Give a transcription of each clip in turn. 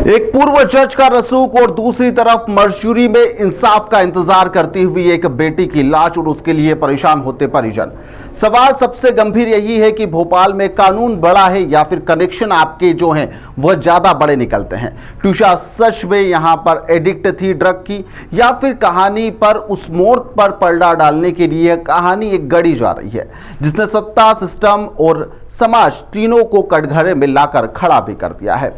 एक पूर्व जज का रसूख और दूसरी तरफ मरचूरी में इंसाफ का इंतजार करती हुई एक बेटी की लाश और उसके लिए परेशान होते परिजन। सवाल सबसे गंभीर यही है कि भोपाल में कानून बड़ा है या फिर कनेक्शन आपके जो हैं वह ज्यादा बड़े निकलते हैं। ट्यूशा सच में यहां पर एडिक्ट थी ड्रग की या फिर कहानी पर उस मोड़ पर पलड़ा डालने के लिए कहानी एक गढ़ी जा रही है जिसने सत्ता, सिस्टम और समाज तीनों को कटघरे में लाकर खड़ा भी कर दिया है।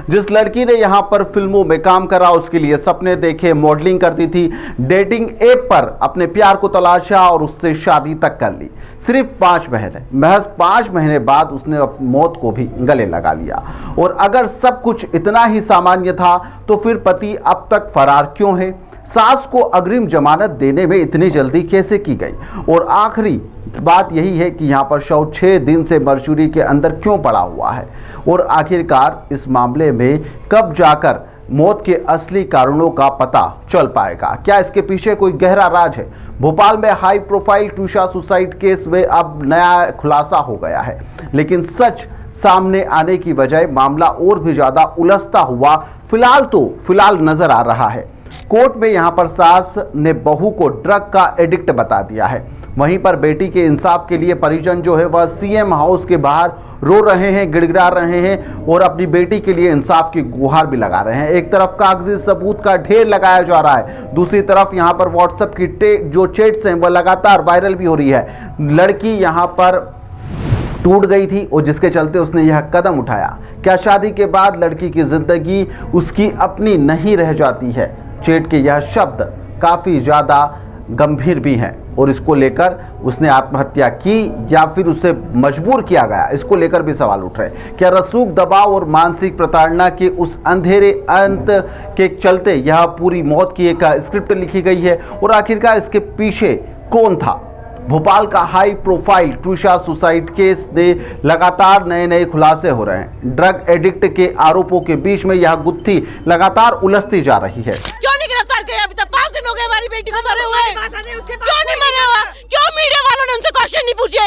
जिस लड़की ने यहां पर फिल्मों में काम करा, उसके लिए सपने देखे, मॉडलिंग करती थी, डेटिंग ऐप पर अपने प्यार को तलाशा और उससे शादी तक कर ली। सिर्फ 5 महीने, महज 5 महीने बाद उसने अपनी मौत को भी गले लगा लिया। और अगर सब कुछ इतना ही सामान्य था तो फिर पति अब तक फरार क्यों है? सास को अग्रिम जमानत देने में इतनी जल्दी कैसे की गई? और आखिरी बात यही है कि यहाँ पर शव 6 दिन से मरचूरी के अंदर क्यों पड़ा हुआ है? और आखिरकार इस मामले में कब जाकर मौत के असली कारणों का पता चल पाएगा? क्या इसके पीछे कोई गहरा राज है? भोपाल में हाई प्रोफाइल ट्यूशा सुसाइड केस में अब नया खुलासा हो गया है, लेकिन सच सामने आने की बजाय मामला और भी ज्यादा उलझता हुआ फिलहाल नजर आ रहा है। कोर्ट में यहां पर सास ने बहू को ड्रग का एडिक्ट बता दिया है। वहीं पर बेटी के इंसाफ के लिए परिजन जो है वह सीएम हाउस के बाहर रो रहे हैं, गिड़गिड़ा रहे हैं और अपनी बेटी के लिए इंसाफ की गुहार भी लगा रहे हैं। एक तरफ कागजी सबूत का ढेर लगाया जा रहा है, दूसरी तरफ यहां पर व्हाट्सएप की जो चैट्स हैं वह लगातार वायरल भी हो रही है। लड़की यहां पर टूट गई थी और जिसके चलते उसने यह कदम उठाया। क्या शादी के बाद लड़की की जिंदगी उसकी अपनी नहीं रह जाती है? चैट के यह शब्द काफी ज्यादा गंभीर भी हैं और इसको लेकर उसने आत्महत्या की या फिर उसे मजबूर किया गया, इसको लेकर भी सवाल उठ रहे हैं। क्या रसूख, दबाव और मानसिक प्रताड़ना के उस अंधेरे अंत के चलते यह पूरी मौत की एक स्क्रिप्ट लिखी गई है? और आखिरकार इसके पीछे कौन था? भोपाल का हाई प्रोफाइल ट्यूशा सुसाइड केस में लगातार नए खुलासे हो रहे हैं। ड्रग एडिक्ट के आरोपों के बीच में यह गुत्थी लगातार उलझती जा रही है। क्यों नहीं गिरफ्तार किया? अभी तक 5 दिन हो गए हमारी बेटी को मरे हुए। क्यों नहीं मरे हुआ? क्यों मीडिया वालों ने उनसे क्वेश्चन नहीं पूछे?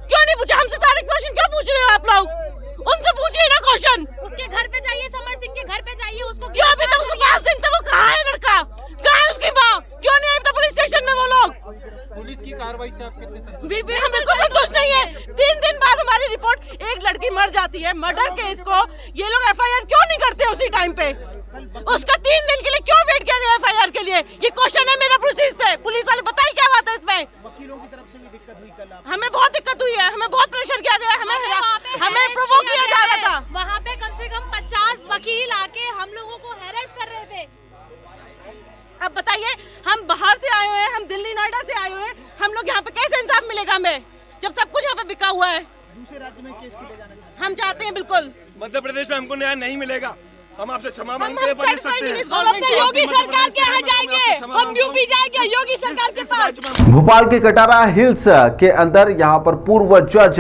क्यों नहीं पूछे? हमसे सारे क्वेश्चन क्यों पूछ रहे हो आप लोग? उनसे पूछिए ना क्वेश्चन। उसके घर पे जाइए, समर सिंह के घर पे जाइए, उसको क्यों अभी तक उसको 5 दिन से वो कहाँ है? लड़का कहाँ है? उसकी माँ क्यों नहीं आई पुलिस स्टेशन में? वो लोग पुलिस की कार्रवाई से आप कितने हमें कुछ संतोष नहीं है। 3 दिन बाद हमारी रिपोर्ट, एक लड़की मर जाती है मर्डर केस को, ये लोग एफआईआर क्यों नहीं करते उसी टाइम पे? उसका 3 दिन के लिए क्यों वेट किया गया एफआईआर के लिए? ये क्वेश्चन है मेरा पुलिस वाले बताइए क्या बात है इसमें? वकीलों की तरफ से भी दिक्कत हुई कल? हमें बहुत दिक्कत हुई है, हमें बहुत प्रेशर किया गया, हमें प्रोवोक किया जा रहा था। वहाँ पे कम से कम 50 वकील आके हम लोगों को हैरेस कर रहे थे। अब बताइए, हम बाहर से आए हुए हैं, हम दिल्ली नोएडा से आए हुए हैं, हम लोग यहाँ पे कैसे इंसाफ मिलेगा हमें जब सब कुछ यहाँ पे बिका हुआ है? दूसरे राज्य में केस को ले जाना चाहिए। हम चाहते हैं बिल्कुल। मध्य प्रदेश में हमको न्याय नहीं मिलेगा, हम आपसे क्षमा मांगते हैं। हम अपने योगी सरकार के यहाँ जाएंगे, हम यूपी जाएंगे योगी सरकार के पास। भोपाल के कटारा हिल्स के अंदर यहाँ पर पूर्व जज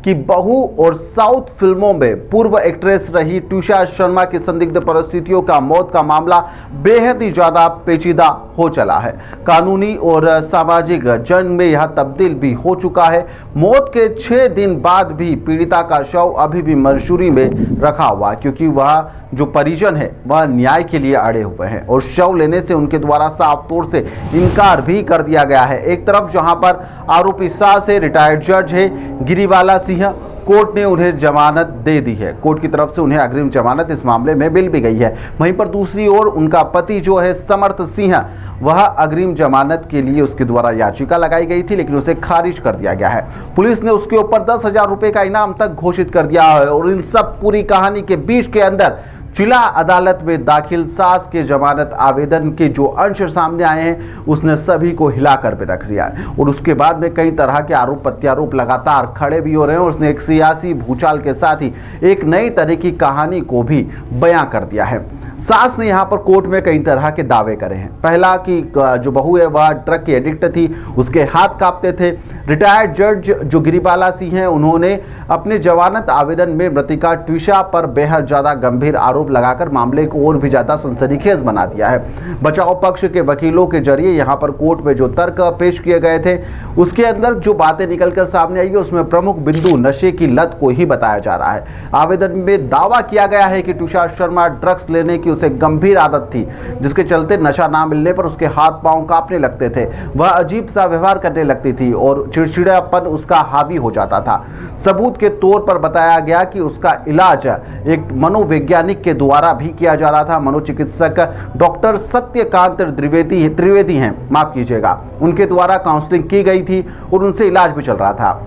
की बहू और साउथ फिल्मों में पूर्व एक्ट्रेस रही ट्यूशा शर्मा की संदिग्ध परिस्थितियों का मौत का मामला बेहद ही ज्यादा पेचीदा हो चला है। कानूनी और सामाजिक जंग में यह तब्दील भी हो चुका है। मौत के 6 दिन बाद भी पीड़िता का शव अभी भी मरचूरी में रखा हुआ है, क्योंकि वह जो परिजन है वह न्याय के लिए अड़े हुए हैं और शव लेने से उनके द्वारा साफ तौर से इनकार भी कर दिया गया है। एक तरफ जहां पर आरोपी सास है, रिटायर्ड जज है गिरिवाला सिंह, कोर्ट ने उन्हें जमानत दे दी है, कोर्ट की तरफ से उन्हें अग्रिम जमानत इस मामले में मिल भी गई है। वहीं पर दूसरी ओर उनका पति जो है समर्थ सिंह, वह अग्रिम जमानत के लिए उसके द्वारा याचिका लगाई गई थी, लेकिन उसे खारिज कर दिया गया है। पुलिस ने उसके ऊपर 10,000 रुपए का इनाम तक घोषित कर दिया है। और इन सब पूरी कहानी के बीच के अंदर जिला अदालत में दाखिल सास के जमानत आवेदन के जो अंश सामने आए हैं उसने सभी को हिलाकर भी रख दिया है। और उसके बाद में कई तरह के आरोप प्रत्यारोप लगातार खड़े भी हो रहे हैं और उसने एक सियासी भूचाल के साथ ही एक नई तरह की कहानी को भी बयां कर दिया है। सास ने यहाँ पर कोर्ट में कई तरह के दावे करे हैं। पहला कि जो बहू है वह ड्रग की एडिक्ट थी, उसके हाथ कांपते थे। रिटायर्ड जज जो गिरिबाला सिंह हैं, उन्होंने अपने जमानत आवेदन में मृतिका ट्विशा पर बेहद ज़्यादा गंभीर आरोप लगाकर मामले को और भी ज़्यादा सनसनीखेज बना दिया है। बचाव पक्ष के वकीलों के जरिए यहाँ पर कोर्ट में जो तर्क पेश किए गए थे, उसके अंदर जो बातें निकलकर सामने आई है उसमें प्रमुख बिंदु नशे की लत को ही बताया जा रहा है। आवेदन में दावा किया गया है कि ट्विशा शर्मा ड्रग्स लेने की उसे गंभीर आदत थी, जिसके चलते नशा ना मिलने पर उसके हाथ पांव कांपने लगते थे, वह अजीब सा व्यवहार करने लगती थी और चिड़चिड़ापन उसका हावी हो जाता था। सबूत के तौर पर बताया गया कि उसका इलाज एक मनोवैज्ञानिक के द्वारा भी किया जा रहा था। मनोचिकित्सक डॉक्टर सत्यकांत त्रिवेदी हैं, माफ कीजिएगा, उनके द्वारा काउंसलिंग की गई थी और उनसे इलाज भी चल रहा था।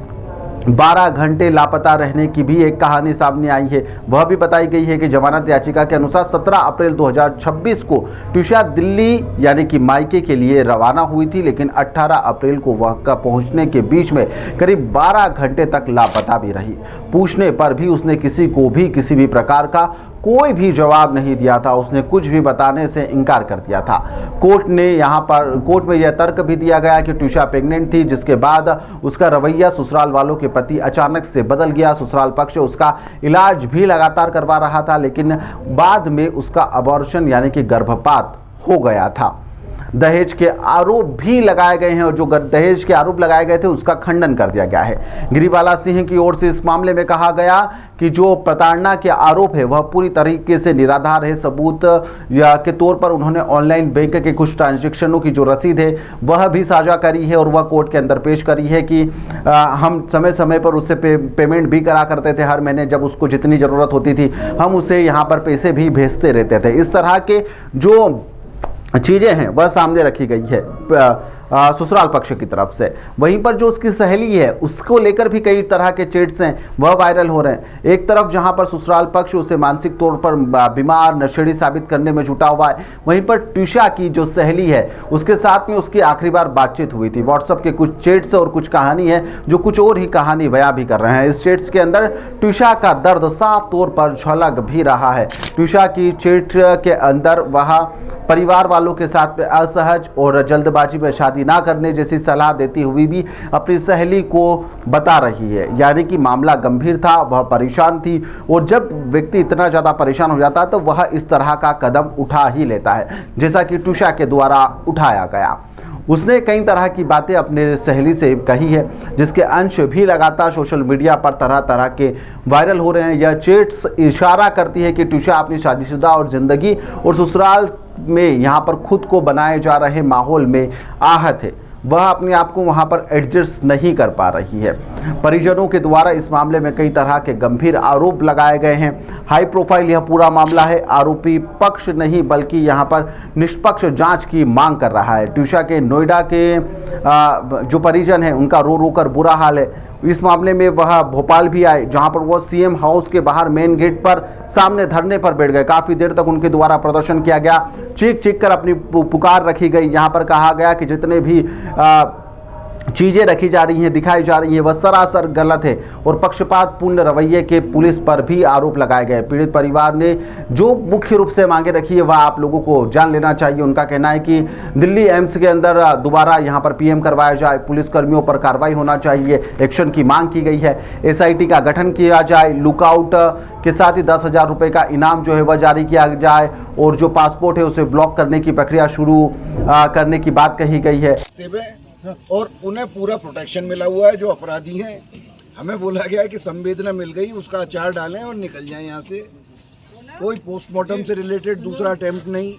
12 घंटे लापता रहने की भी एक कहानी सामने आई है। वह भी बताई गई है कि जमानत याचिका के अनुसार 17 अप्रैल 2026 को ट्विशा दिल्ली यानी कि मायके के लिए रवाना हुई थी, लेकिन 18 अप्रैल को वह का पहुंचने के बीच में करीब 12 घंटे तक लापता भी रही। पूछने पर भी उसने किसी को भी किसी भी प्रकार का कोई भी जवाब नहीं दिया था, उसने कुछ भी बताने से इनकार कर दिया था। कोर्ट में यह तर्क भी दिया गया कि ट्विशा प्रेग्नेंट थी, जिसके बाद उसका रवैया ससुराल वालों के प्रति अचानक से बदल गया। ससुराल पक्ष उसका इलाज भी लगातार करवा रहा था, लेकिन बाद में उसका अबॉर्शन यानी कि गर्भपात हो गया था। दहेज के आरोप भी लगाए गए हैं और जो दहेज के आरोप लगाए गए थे उसका खंडन कर दिया गया है। गिरिबाला सिंह की ओर से इस मामले में कहा गया कि जो प्रताड़ना के आरोप है वह पूरी तरीके से निराधार है। सबूत के तौर पर उन्होंने ऑनलाइन बैंक के कुछ ट्रांजैक्शनों की जो रसीद है वह भी साझा करी है और वह कोर्ट के अंदर पेश करी है कि हम समय समय पर उससे पेमेंट भी करा करते थे। हर महीने जब उसको जितनी ज़रूरत होती थी हम उसे यहाँ पर पैसे भी भेजते रहते थे। इस तरह के जो चीज़ें हैं वह सामने रखी गई है ससुराल पक्ष की तरफ से। वहीं पर जो उसकी सहेली है उसको लेकर भी कई तरह के चैट्स हैं वह वायरल हो रहे हैं। एक तरफ जहां पर ससुराल पक्ष उसे मानसिक तौर पर बीमार नशेड़ी साबित करने में जुटा हुआ है, वहीं पर ट्विशा की जो सहेली है उसके साथ में उसकी आखिरी बार बातचीत हुई थी। व्हाट्सएप के कुछ चैट्स और कुछ कहानी है जो कुछ और ही कहानी बयां भी कर रहे हैं। इस चैट्स के अंदर ट्विशा का दर्द साफ तौर पर झलक भी रहा है। ट्विशा की चैट के अंदर वह परिवार वालों के साथ में असहज और जल्दबाजी में शादी ना करने जैसी सलाह देती हुई भी अपनी सहेली को बता रही है। यानी कि मामला गंभीर था, वह परेशान थी और जब व्यक्ति इतना ज़्यादा परेशान हो जाता है तो वह इस तरह का कदम उठा ही लेता है, जैसा कि ट्विशा के द्वारा उठाया गया। उसने कई तरह की बातें अपने सहेली से कही है, जिसके अंश भी लगातार सोशल मीडिया पर तरह तरह के वायरल हो रहे हैं। यह चैट्स इशारा करती है कि ट्विशा अपनी शादीशुदा और ज़िंदगी और ससुराल में यहाँ पर खुद को बनाए जा रहे माहौल में आहत है। वह अपने आप को वहां पर एडजस्ट नहीं कर पा रही है। परिजनों के द्वारा इस मामले में कई तरह के गंभीर आरोप लगाए गए हैं। हाई प्रोफाइल यह पूरा मामला है। आरोपी पक्ष नहीं बल्कि यहां पर निष्पक्ष जांच की मांग कर रहा है। ट्विशा के नोएडा के जो परिजन हैं उनका रो रो कर बुरा हाल है। इस मामले में वह भोपाल भी आए, जहां पर वह सीएम हाउस के बाहर मेन गेट पर सामने धरने पर बैठ गए। काफ़ी देर तक उनके द्वारा प्रदर्शन किया गया, चीख चीख कर अपनी पुकार रखी गई। यहाँ पर कहा गया कि जितने भी चीज़ें रखी जा रही हैं, दिखाई जा रही हैं, वह सरासर गलत है और पक्षपातपूर्ण रवैये के पुलिस पर भी आरोप लगाए गए। पीड़ित परिवार ने जो मुख्य रूप से मांगे रखी है वह आप लोगों को जान लेना चाहिए। उनका कहना है कि दिल्ली एम्स के अंदर दोबारा यहां पर पीएम करवाया जाए, पुलिसकर्मियों पर कार्रवाई होना चाहिए, एक्शन की मांग की गई है। एसआईटी का गठन किया जाए, लुकआउट के साथ ही 10,000 रुपये का इनाम जो है वह जारी किया जाए और जो पासपोर्ट है उसे ब्लॉक करने की प्रक्रिया शुरू करने की बात कही गई है। और उन्हें पूरा प्रोटेक्शन मिला हुआ है। जो अपराधी हैं हमें बोला गया है कि संवेदना मिल गई, उसका अचार डालें और निकल जाएं यहाँ से। कोई पोस्टमार्टम से रिलेटेड दूसरा अटेम्प्ट नहीं,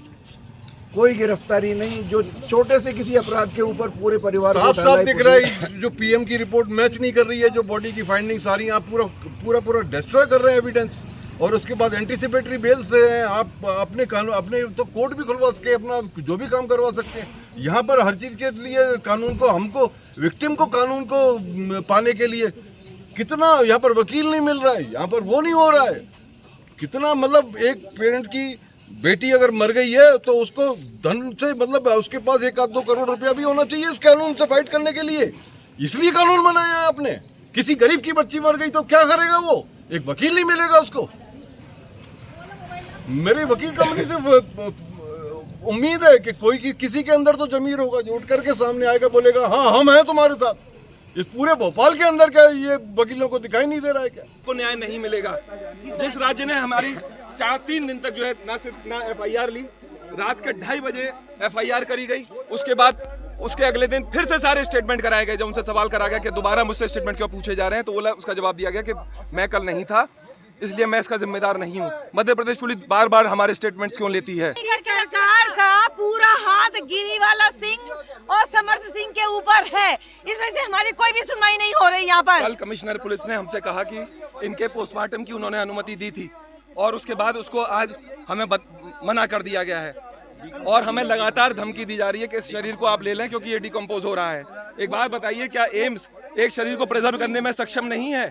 कोई गिरफ्तारी नहीं। जो छोटे से किसी अपराध के ऊपर पूरे परिवार को साफ दिख रहा है। जो पीएम की रिपोर्ट मैच नहीं कर रही है, जो बॉडी की फाइंडिंग सारी आप पूरा डिस्ट्रॉय कर रहे हैं एविडेंस, और उसके बाद एंटीसिपेटरी बेल से आप अपने तो कोर्ट भी खुलवा सके, अपना जो भी काम करवा सकते हैं। यहाँ पर हर चीज के लिए कानून को, हमको विक्टिम को कानून को पाने के लिए कितना यहाँ पर वकील नहीं मिल रहा है, यहाँ पर वो नहीं हो रहा है। कितना मतलब एक पेरेंट की बेटी अगर मर गई है तो उसको धन से मतलब उसके पास 1-2 करोड़ रुपया भी होना चाहिए इस कानून से फाइट करने के लिए। इसलिए कानून बनाया है आपने। किसी गरीब की बच्ची मर गई तो क्या करेगा वो? एक वकील नहीं मिलेगा उसको। मेरी वकील कंपनी से उम्मीद है कि कोई किसी के अंदर तो जमीर होगा जो उठ करके सामने आएगा, बोलेगा हाँ हम हैं तुम्हारे साथ। इस पूरे भोपाल के अंदर क्या ये वकीलों को दिखाई नहीं दे रहा है क्या? को न्याय नहीं मिलेगा। जिस राज्य ने हमारी 3 दिन तक जो है ना FIR ली, रात के 2:30 बजे FIR करी गई, उसके बाद उसके अगले दिन फिर से सारे स्टेटमेंट कराए गए। जब उनसे सवाल करा गया कि दोबारा मुझसे स्टेटमेंट क्यों पूछे जा रहे हैं, तो उसका जवाब दिया गया कि मैं कल नहीं था, इसलिए मैं इसका जिम्मेदार नहीं हूँ। मध्य प्रदेश पुलिस बार बार हमारे स्टेटमेंट्स क्यों लेती है? सरकार का पूरा हाथ गिरीवाला सिंह और समर्थ सिंह के ऊपर है, इस वजह से हमारी कोई भी सुनवाई नहीं हो रही यहाँ पर। कल कमिश्नर पुलिस ने हमसे कहा कि इनके पोस्टमार्टम की उन्होंने अनुमति दी थी और उसके बाद उसको आज हमें मना कर दिया गया है और हमें लगातार धमकी दी जा रही है कि इस शरीर को आप ले लें क्योंकि ये डिकम्पोज हो रहा है। एक बात बताइए, क्या एम्स एक शरीर को प्रिजर्व करने में सक्षम नहीं है?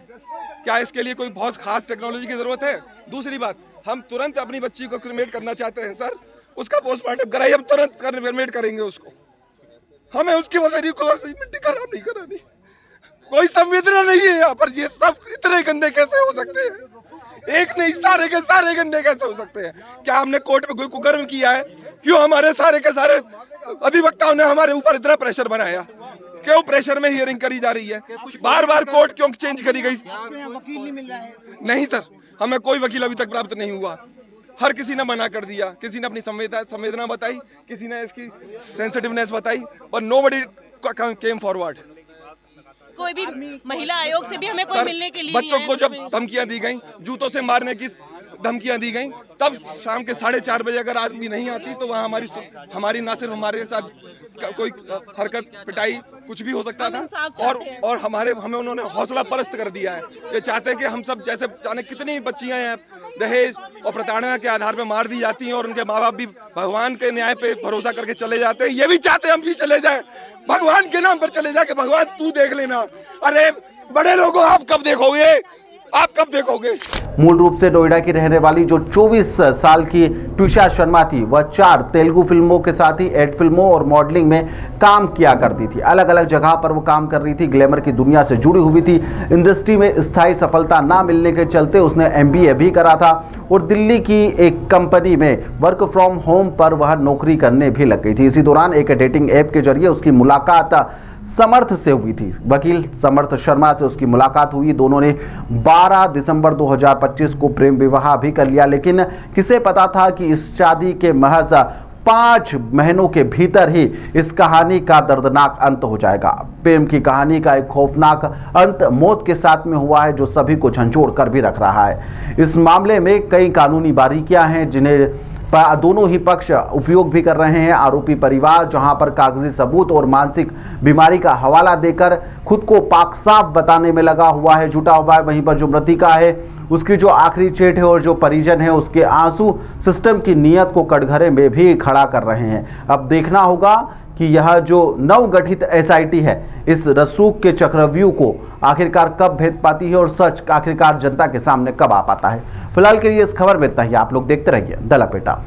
क्या इसके लिए कोई बहुत खास टेक्नोलॉजी की जरूरत है? दूसरी बात, हम तुरंत अपनी बच्ची को क्रिमेट करना चाहते हैं सर, उसका पोस्टमार्टम कराइए, हम तुरंत क्रिमेट करेंगे उसको। हमें उसकी वो शरीर को मिट्टी खराब नहीं करानी। कोई संवेदना नहीं है यहाँ पर। ये सब इतने गंदे कैसे हो सकते हैं? एक नहीं, सारे के सारे गंदे कैसे हो सकते हैं? क्या हमने कोर्ट में कोई कुकर्म किया है? क्यों हमारे सारे के सारे अधिवक्ताओं ने हमारे ऊपर इतना प्रेशर बनाया? क्यों प्रेशर में हियरिंग करी जा रही है? बार बार कोर्ट क्यों चेंज करी गई? वकील नहीं मिल रहा है। नहीं सर, हमें कोई वकील अभी तक प्राप्त नहीं हुआ। हर किसी ने मना कर दिया, किसी ने अपनी संवेदना बताई, किसी ने इसकी सेंसिटिवनेस बताई, और नोबडी केम फॉरवर्ड। कोई भी महिला आयोग से भी हमें कोई मिलने के लिए बच्चों को जब धमकियां दी गई, जूतों से मारने की धमकियां दी गई, तब शाम के 4:30 बजे अगर आदमी नहीं आती तो वहाँ हमारी ना सिर्फ हमारे साथ कोई हरकत पिटाई कुछ भी हो सकता था, और हमें उन्होंने हौसला परस्त कर दिया है। ये चाहते हैं कि हम सब, जैसे जाने कितनी बच्चियां हैं दहेज और प्रताड़ना के आधार पर मार दी जाती हैं और उनके माँ बाप भी भगवान के न्याय पे भरोसा करके चले जाते हैं, ये भी चाहते हैं हम भी चले जाए, भगवान के नाम पर चले जाए कि भगवान तू देख लेना। अरे बड़े लोगों, आप कब देखोगे? आप कब देखोगे? मूल रूप से नोएडा की रहने वाली जो 24 साल की ट्विशा शर्मा थी, वह 4 तेलुगु फिल्मों के साथ ही 8 फिल्मों और मॉडलिंग में काम किया करती थी। अलग अलग जगह पर वो काम कर रही थी, ग्लैमर की दुनिया से जुड़ी हुई थी। इंडस्ट्री में स्थायी सफलता ना मिलने के चलते उसने MBA भी करा था और दिल्ली की एक कंपनी में वर्क फ्रॉम होम पर वह नौकरी करने भी लग गई थी। इसी दौरान एक डेटिंग ऐप के जरिए उसकी मुलाकात समर्थ से हुई थी। वकील समर्थ शर्मा से उसकी मुलाकात हुई। दोनों ने 12 दिसंबर 2025 को प्रेम विवाह भी कर लिया, लेकिन किसे पता था कि इस शादी के महज 5 महीनों के भीतर ही इस कहानी का दर्दनाक अंत हो जाएगा। प्रेम की कहानी का एक खौफनाक अंत मौत के साथ में हुआ है, जो सभी को झंझोड़ कर भी रख रहा है। इस मामले में कई कानूनी बारीकियां हैं जिन्हें दोनों ही पक्ष उपयोग भी कर रहे हैं। आरोपी परिवार जहां पर कागजी सबूत और मानसिक बीमारी का हवाला देकर खुद को पाक साफ बताने में लगा हुआ है, जुटा हुआ है, वहीं पर जो मृतिका है उसकी जो आखिरी चेट है और जो परिजन है उसके आंसू सिस्टम की नीयत को कटघरे में भी खड़ा कर रहे हैं। अब देखना होगा कि यह जो नवगठित SIT है इस रसूख के चक्रव्यूह को आखिरकार कब भेद पाती है और सच आखिरकार जनता के सामने कब आ पाता है। फिलहाल के लिए इस खबर में इतना ही। आप लोग देखते रहिए द लपेटा।